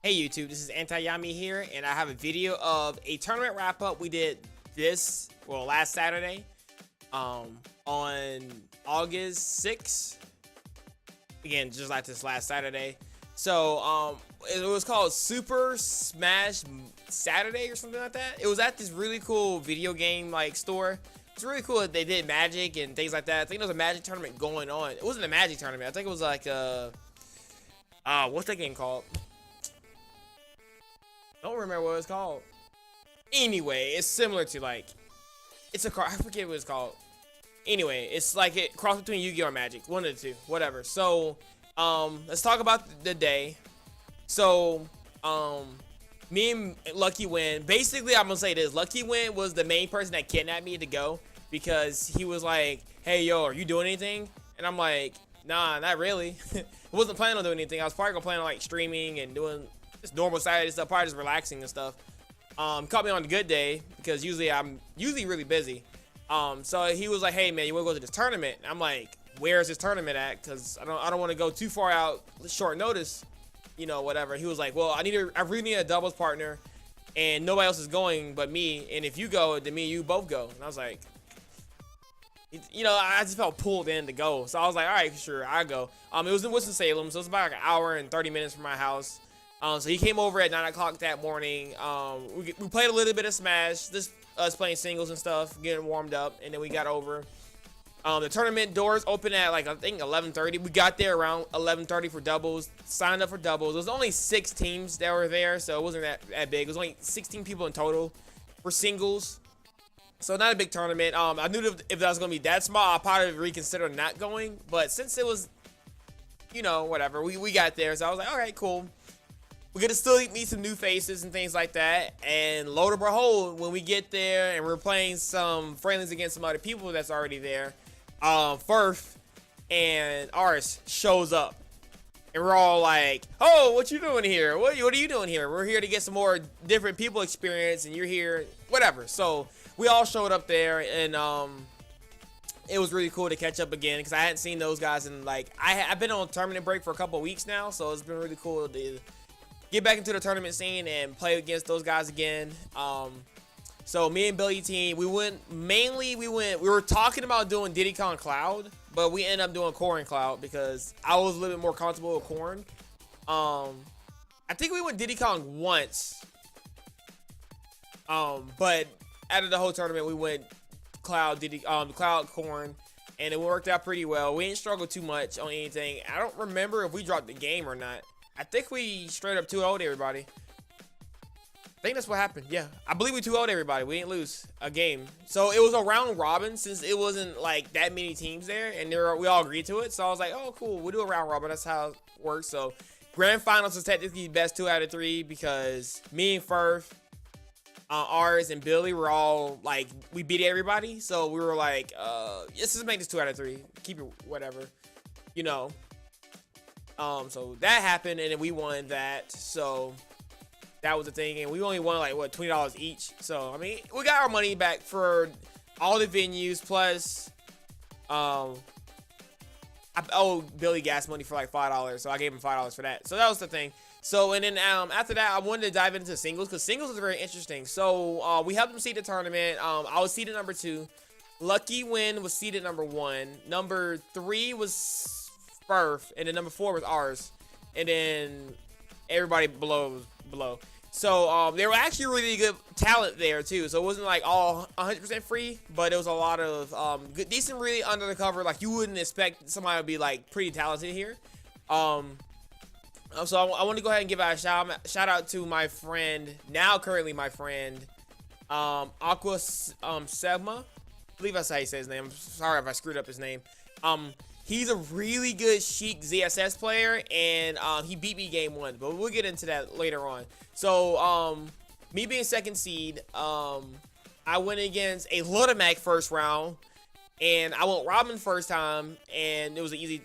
Hey YouTube, this is Anti-Yami here, and I have a video of a tournament wrap up we did last Saturday, on August 6th. Again, just like this last Saturday. So, it was called Super Smash Saturday or something like that. It was at this really cool video game like store. It's really cool that they did Magic and things like that. I think there was a Magic tournament going on. It wasn't a Magic tournament. I think it was like what's that game called? Don't remember what it's called. Anyway, it's similar to like, I forget what it's called. Anyway, it's like it cross between Yu-Gi-Oh and Magic, one of the two, whatever. So, let's talk about the day. So, me and Lucky Win. Basically, I'm gonna say this: Lucky Win was the main person that kidnapped me to go because he was like, "Hey, yo, are you doing anything?" And I'm like, "Nah, not really." I wasn't planning on doing anything. I was probably gonna plan on like streaming and doing just normal Saturday stuff, probably just relaxing and stuff. Caught me on a good day because usually I'm really busy. So he was like, "Hey man, you wanna go to this tournament?" And I'm like, "Where's this tournament at?" Because I don't want to go too far out short notice, whatever. He was like, "Well, I really need a doubles partner, and nobody else is going but me. And if you go, then me and you both go." And I was like, I just felt pulled in to go. So I was like, "All right, sure, I go." It was in Winston-Salem, so it's about like an hour and 30 minutes from my house. So he came over at 9 o'clock that morning. We played a little bit of Smash, just us playing singles and stuff, getting warmed up, and then we got over. The tournament doors open at like I think 11:30. We got there around 11:30 for doubles. Signed up for doubles. There was only 6 teams that were there, so it wasn't that big. It was only 16 people in total for singles. So not a big tournament. I knew if that was gonna be that small, I probably reconsider not going. But since it was, whatever, we got there, so I was like, all right, cool. We're gonna still meet some new faces and things like that. And lo and behold, when we get there and we're playing some friendlies against some other people that's already there, Firth and Ars shows up. And we're all like, "Oh, what you doing here? What are you doing here? We're here to get some more different people experience, and you're here, whatever." So we all showed up there, and it was really cool to catch up again because I hadn't seen those guys in like I've been on tournament break for a couple of weeks now, so it's been really cool to get back into the tournament scene and play against those guys again. So me and Billy team, we were talking about doing Diddy Kong Cloud, but we ended up doing Corrin Cloud because I was a little bit more comfortable with Corrin. I think we went Diddy Kong once. But out of the whole tournament, we went Cloud Corrin, and it worked out pretty well. We didn't struggle too much on anything. I don't remember if we dropped the game or not. I think we straight up 2-0'd everybody. I think that's what happened. Yeah, I believe we 2-0'd everybody. We didn't lose a game. So it was a round robin since it wasn't like that many teams there, and we all agreed to it. So I was like, "Oh, cool. We'll do a round robin. That's how it works." So grand finals is technically best 2 out of 3 because me and Firth, Ars, and Billy were all like, we beat everybody. So we were like, let's just make this 2 out of 3. Keep it whatever, you know. So that happened, and then we won that. So that was the thing, and we only won like what, $20 each. So I mean, we got our money back for all the venues plus, I owed Billy gas money for like $5, so I gave him $5 for that. So that was the thing. So and then after that, I wanted to dive into singles because singles is very interesting. So we helped him seed the tournament. I was seeded number 2. Lucky Win was seeded number 1. Number 3 was Firth, and then number 4 was Ours, and then everybody below. So there were actually really good talent there too. So it wasn't like all 100% free, but it was a lot of good, decent, really under the cover. Like you wouldn't expect somebody to be like pretty talented here. So I want to go ahead and give out a shout out to my friend, now currently my friend, Aqua Segma. I believe that's how he says his name. I'm sorry if I screwed up his name. He's a really good Sheik ZSS player, and he beat me game 1, but we'll get into that later on. So, me being second seed, I went against a Ludamac first round, and I went Robin first time, and it was an easy.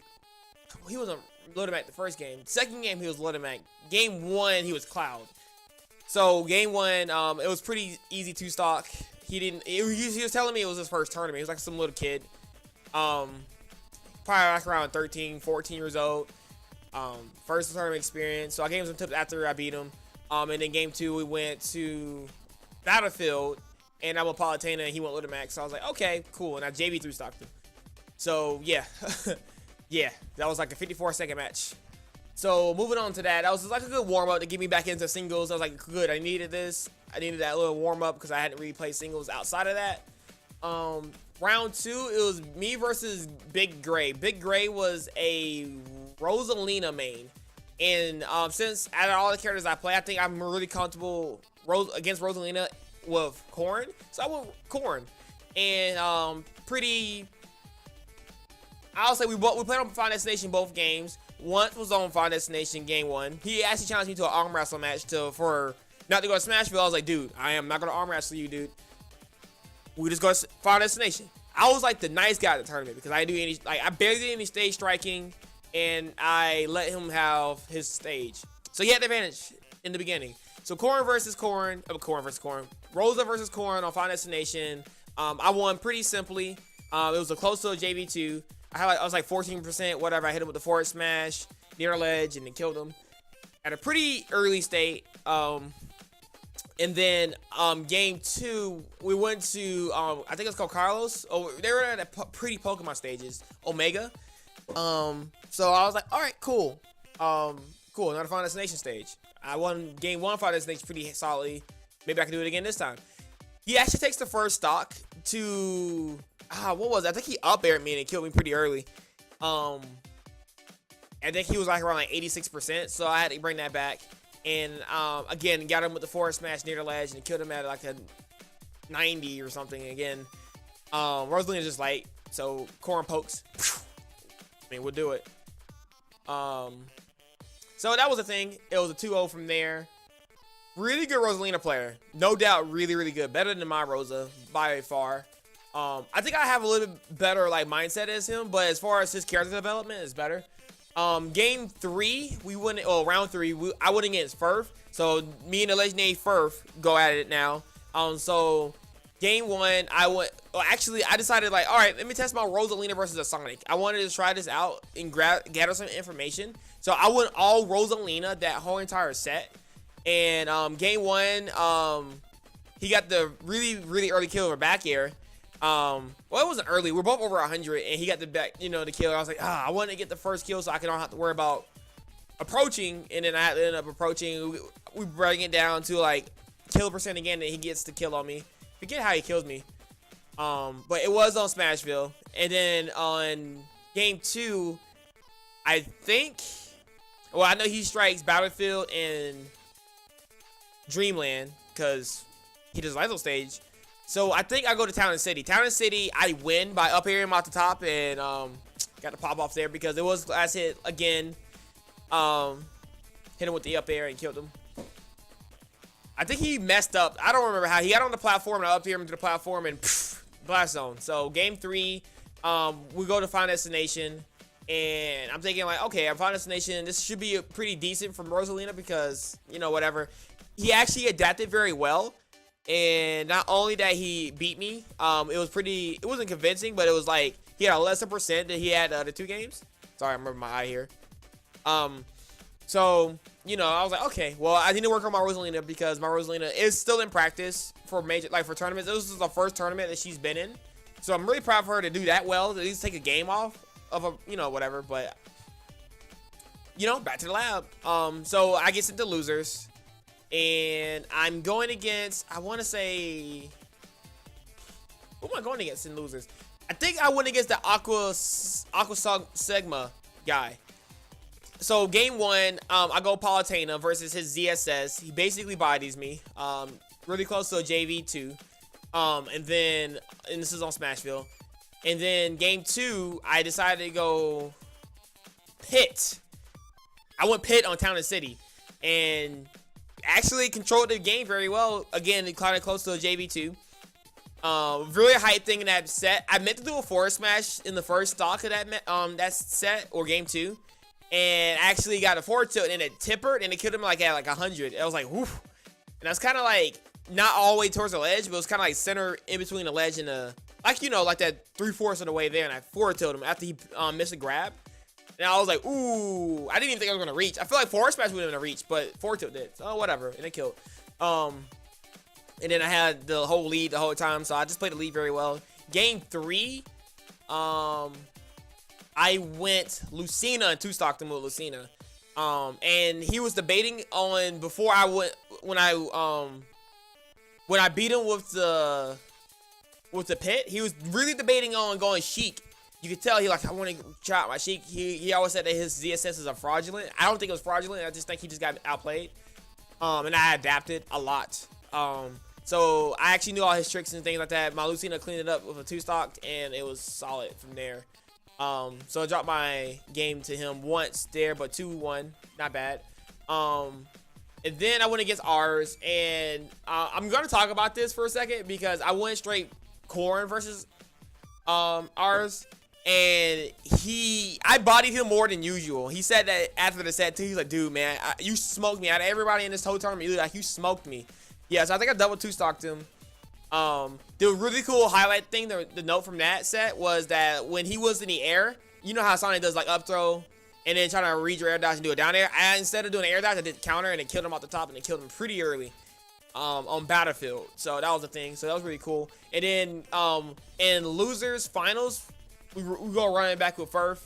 He wasn't Ludamac the first game. Second game, he was Ludamac. Game 1, he was Cloud. So, game 1, it was pretty easy 2-stock. He was telling me it was his first tournament. He was like some little kid. Probably like around 13, 14 years old. First tournament experience. So I gave him some tips after I beat him. And then game 2 we went to Battlefield, and I went Palutena and he went Little So I was like, okay, cool. And I JV3 stocked him. So yeah, yeah, that was like a 54-second match. So moving on to that, that was like a good warm up to get me back into singles. I was like, good, I needed this. I needed that little warm up because I hadn't really played singles outside of that. Round 2, it was me versus Big Gray. Big Gray was a Rosalina main. And since out of all the characters I play, I think I'm really comfortable against Rosalina with Corrin. So I went Corrin. And I'll say we played on Final Destination both games. Once was on Final Destination game 1. He actually challenged me to an arm wrestle match for not to go to Smashville. I was like, dude, I am not going to arm wrestle you, dude. We just go to Final Destination. I was like the nice guy at the tournament because I barely did any stage striking, and I let him have his stage. So he had the advantage in the beginning. So Corrin versus Corrin. Rosa versus Corrin on Final Destination. I won pretty simply. It was a close to a JV2. I was like 14%, whatever. I hit him with the forward smash, near ledge, and then killed him at a pretty early state. And then game 2, we went to I think it's called Carlos. Oh, they were at pretty Pokemon stages, Omega. So I was like, all right, cool, cool. Another Final Destination stage. I won game 1 Final Destination pretty solidly. Maybe I can do it again this time. He actually takes the first stock to what was it? I think he up aired me and killed me pretty early. I think he was like around like 86%, so I had to bring that back. And again, got him with the forward smash near the ledge and killed him at like a 90 or something. Again, Rosalina's just light, so Corrin pokes. I mean, we'll do it. So that was the thing. It was a 2-0 from there. Really good Rosalina player, no doubt. Really, really good. Better than my Rosa by far. I think I have a little bit better like mindset as him, but as far as his character development is better. Game 3, we went, round 3, I went against Furf. So me and the legendary Furf go at it now. So game 1, I decided like, all right, let me test my Rosalina versus a Sonic. I wanted to try this out and gather some information. So I went all Rosalina that whole entire set. And game 1, he got the really, really early kill over back air. Well, it wasn't early. We're both over 100, and he got the back, the kill. I was like, I wanted to get the first kill so I don't have to worry about approaching, and then I had to end up approaching. We bring it down to like kill percent again, and he gets the kill on me. Forget how he kills me. But it was on Smashville, and then on game 2, I think. Well, I know he strikes Battlefield and Dreamland because he does Lethal Stage. So I think I go to Town and City. Town and City, I win by up airing him off the top and got to pop off there because it was glass hit again. Hit him with the up air and killed him. I think he messed up. I don't remember how. He got on the platform and I up aired him to the platform and blast zone. So game 3, we go to Final Destination. And I'm thinking like, okay, I'm Final Destination. This should be pretty decent from Rosalina because, whatever. He actually adapted very well. And not only that he beat me, it wasn't convincing, but it was like he had a lesser percent than he had the other 2 games. Sorry, I remember my eye here. So, I was like, okay, well, I need to work on my Rosalina because my Rosalina is still in practice for for tournaments. This is the first tournament that she's been in. So I'm really proud of her to do that well, to at least take a game off of a, whatever, but back to the lab. So I get sent to losers. And I'm going against, I want to say, who am I going against in losers? I think I went against the Aqua Sigma guy. So game 1, I go Palutena versus his ZSS. He basically bodies me, really close to a JV2. And this is on Smashville. And then game 2, I decided to go Pit. I went Pit on Town and City. And actually controlled the game very well. Again, kind of close to a JV2. Really hype thing in that set. I meant to do a forward smash in the first stock of that set or game 2, and actually got a forward tilt and it tippered and it killed him like at like 100. I was like, whoof. And I was kind of like not all the way towards the ledge, but it was kind of like center in between the ledge and the like that 3/4 of the way there, and I forward tilted him after he missed a grab. And I was like, ooh, I didn't even think I was gonna reach. I feel like Forward Smash wouldn't have reached, but Forward Tilt did. So whatever, and it killed. And then I had the whole lead the whole time, so I just played the lead very well. Game 3, I went Lucina and 2-stocked him with Lucina. And he was debating on before I went when I beat him with the pit. He was really debating on going Sheik. You could tell he like, I want to try out my Sheik. He always said that his ZSSs are fraudulent. I don't think it was fraudulent. I just think he just got outplayed. And I adapted a lot. So I actually knew all his tricks and things like that. My Lucina cleaned it up with a 2-stock, and it was solid from there. So I dropped my game to him once there, but 2-1, not bad. And then I went against ours, and I'm gonna talk about this for a second because I went straight Corrin versus ours, and I bodied him more than usual. He said that after the set too. He's like, dude, man, you smoked me out of everybody in this whole tournament. You smoked me. Yeah, so I think I double 2-stocked him. The really cool highlight thing, the note from that set was that when he was in the air, you know how Sonic does like up throw and then trying to read your air dodge and do a down air. Instead of doing an air dodge, I did counter and it killed him off the top, and it killed him pretty early on Battlefield. So that was the thing. So that was really cool. And then in losers finals, we go running back with Furf.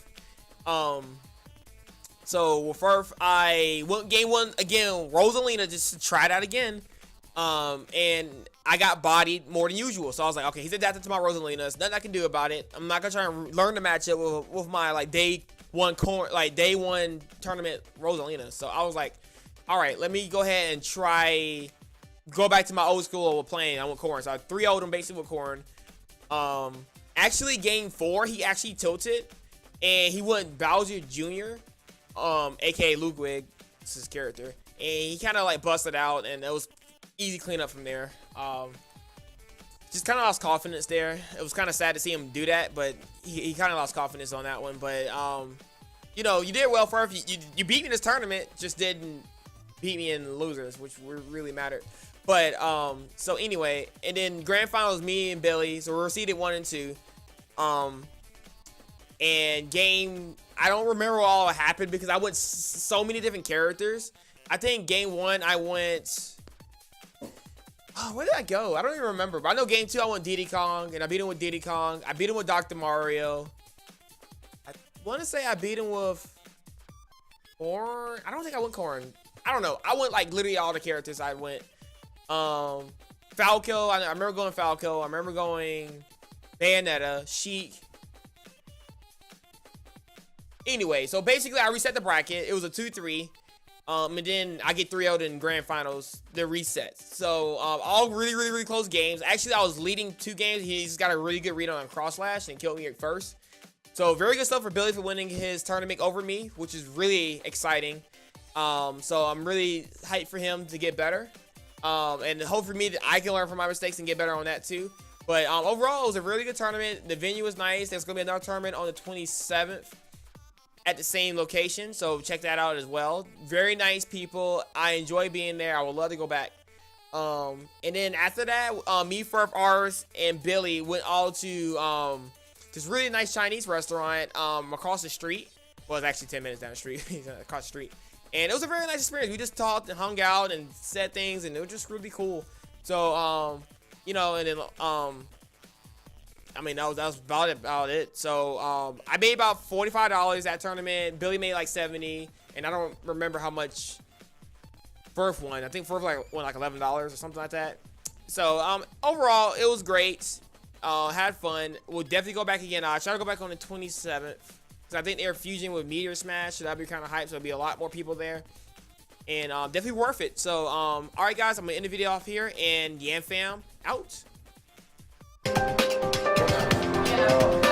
So with Furf, I went game 1 again, Rosalina, just to try it out again. And I got bodied more than usual. So I was like, okay, he's adapted to my Rosalina. There's nothing I can do about it. I'm not gonna try and learn the matchup with my like day one tournament Rosalina. So I was like, all right, let me go ahead and go back to my old school of playing. I went Corrin. So I 3-0'd him basically with Corrin. Actually game 4, he actually tilted and he went Bowser Jr. AKA Ludwig, this is his character. And he kind of like busted out, and it was easy cleanup from there. Just kind of lost confidence there. It was kind of sad to see him do that, but he kind of lost confidence on that one. But you know, you did well, Furf. You beat me in this tournament, just didn't beat me in losers, which really mattered. But so anyway, and then grand finals, me and Billy. So we're seeded 1 and 2. And game, I don't remember all what happened because I went so many different characters. I think game 1 I went. Oh, where did I go? I don't even remember. But I know game 2 I went Diddy Kong, and I beat him with Diddy Kong. I beat him with Dr. Mario. I want to say I beat him with Corrin. I don't think I went Corrin. I don't know. I went like literally all the characters I went. Falco. I remember going Falco. I remember going Bayonetta, Sheik. Anyway, so basically I reset the bracket. It was a 2-3. And then I get 3-0'd in grand finals, the resets. So all really close games. Actually, I was leading 2 games. He's got a really good read on cross slash and killed me at first. So very good stuff for Billy for winning his tournament over me, which is really exciting. So I'm really hyped for him to get better. And hope for me that I can learn from my mistakes and get better on that too. But overall, it was a really good tournament. The venue was nice. There's going to be another tournament on the 27th. At the same location, so check that out as well. Very nice people. I enjoy being there. I would love to go back. And then after that, me, Furf, ours, and Billy went all to this really nice Chinese restaurant across the street. Well, it's actually 10 minutes down the street, across the street. And it was a very nice experience. We just talked and hung out and said things, and it was just really cool. So, you know, and then I mean, that was about it. So, I made about $45 that tournament. Billy made like 70, and I don't remember how much Furf won. I think Furf won like $11 or something like that. So, overall, it was great. Had fun. We'll definitely go back again. I'll try to go back on the 27th. Because I think they're fusing with Meteor Smash, so that'll be kind of hype. So, there'll be a lot more people there. And definitely worth it. So, all right, guys, I'm going to end the video off here. And Yam Fam, out. Yeah.